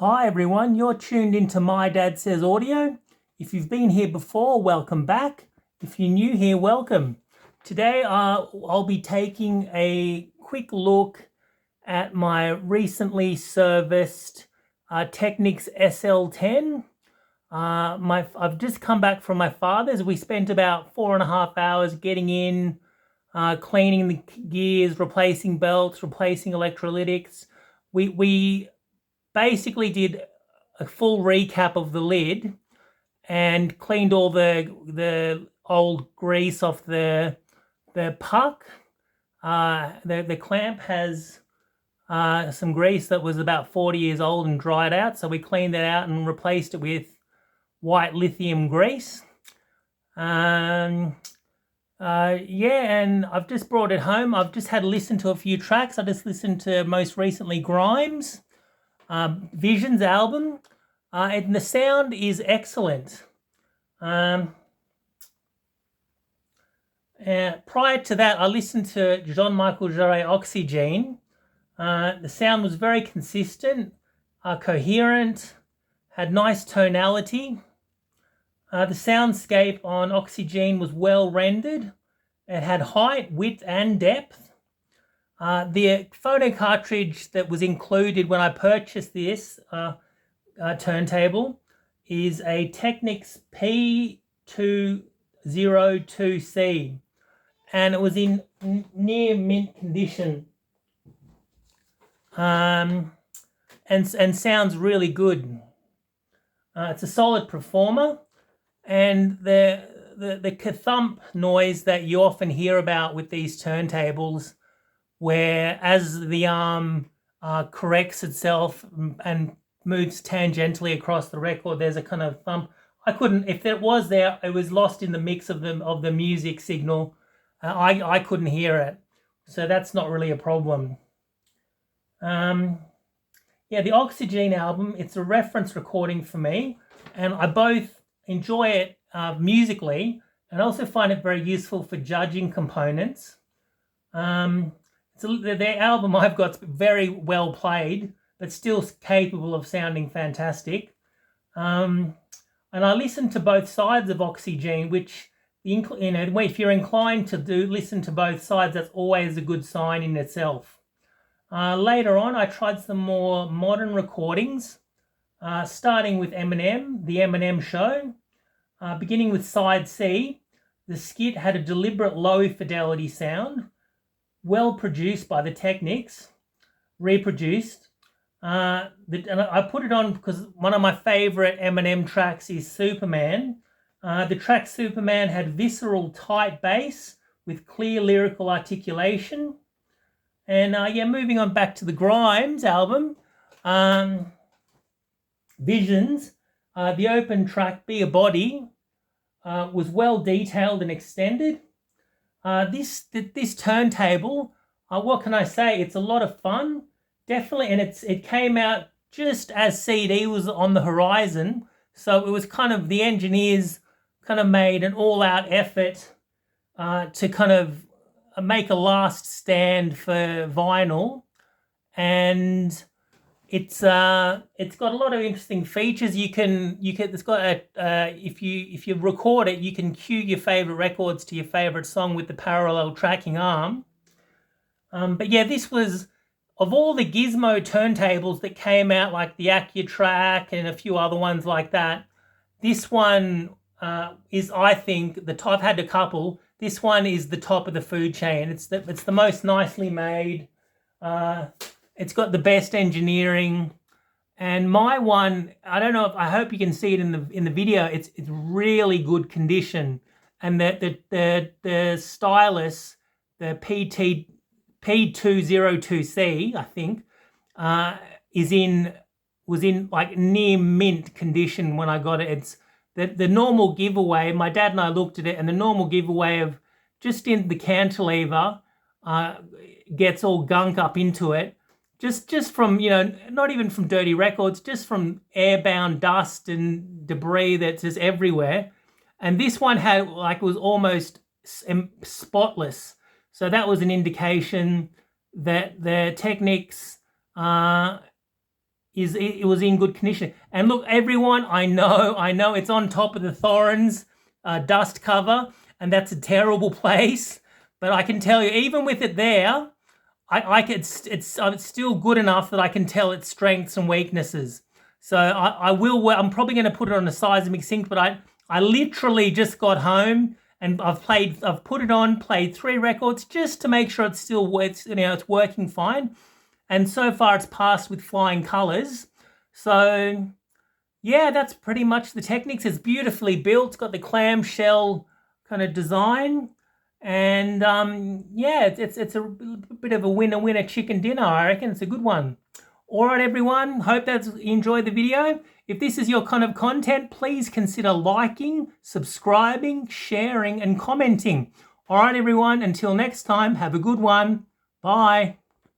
Hi everyone, you're tuned into My Dad Says Audio. If you've been here before, welcome back. If you're new here, welcome. Today I'll be taking a quick look at my recently serviced Technics SL-10. I've just come back from my father's. We spent about 4.5 hours getting in, cleaning the gears, replacing belts, replacing electrolytics. We basically did a full recap of the lid and cleaned all the old grease off the puck. The clamp has some grease that was about 40 years old and dried out, so we cleaned that out and replaced it with white lithium grease. And I've just brought it home. I've just had to listen to a few tracks. I just listened to most recently Grimes, Visions album, and the sound is excellent. Prior to that, I listened to Jean-Michel Jarre Oxygene. The sound was very consistent, coherent, had nice tonality. The soundscape on Oxygene was well rendered. It had height, width, and depth. The photo cartridge that was included when I purchased this turntable is a Technics P202C, and it was in near mint condition, and sounds really good. It's a solid performer, and the ka-thump noise that you often hear about with these turntables, where as the arm corrects itself and moves tangentially across the record, there's a kind of thump. If it was there, it was lost in the mix of the music signal. I couldn't hear it, so that's not really a problem. The Oxygene album, it's a reference recording for me, and I both enjoy it musically and also find it very useful for judging components. Their album I've got's very well played, but still capable of sounding fantastic. And I listened to both sides of Oxygene, which, if you're inclined to listen to both sides, that's always a good sign in itself. Later on, I tried some more modern recordings, starting with Eminem, The Eminem Show. Beginning with side C, the skit had a deliberate low fidelity sound, well produced by the Technics, reproduced. And I put it on because one of my favorite Eminem tracks is Superman. The track Superman had visceral, tight bass with clear lyrical articulation. And moving on back to the Grimes album, Visions, the open track Be a Body was well detailed and extended. This turntable, what can I say? It's a lot of fun, definitely, and it came out just as CD was on the horizon. So it was kind of, the engineers kind of made an all-out effort to kind of make a last stand for vinyl, and it's got a lot of interesting features. It's got if you record it, you can cue your favorite records to your favorite song with the parallel tracking arm. This was, of all the Gizmo turntables that came out, like the AccuTrack and a few other ones like that, this one is, I think, the top. I've had a couple. This one is the top of the food chain. It's the most nicely made. It's got the best engineering, and my one, I don't know, I hope you can see it in the video. It's really good condition, and the stylus, the P202C, I think, was in like near mint condition when I got it. It's the normal giveaway. My dad and I looked at it, and the normal giveaway of just in the cantilever gets all gunk up into it. Just from, not even from dirty records, just from airbound dust and debris that's just everywhere. And this one was almost spotless. So that was an indication that the Technics it was in good condition. And look, everyone, I know it's on top of the Thorens dust cover, and that's a terrible place. But I can tell you, even with it there, it's still good enough that I can tell its strengths and weaknesses. So I'm probably going to put it on a seismic sync, but I literally just got home and I've put it on, played 3 records just to make sure it's still works, it's working fine. And so far it's passed with flying colors. So yeah, that's pretty much the Technics. It's beautifully built. It's got the clamshell kind of design. And yeah, it's a bit of a winner chicken dinner, I reckon. It's a good one. All right, everyone. Hope that you enjoyed the video. If this is your kind of content, please consider liking, subscribing, sharing, and commenting. All right, everyone. Until next time, have a good one. Bye.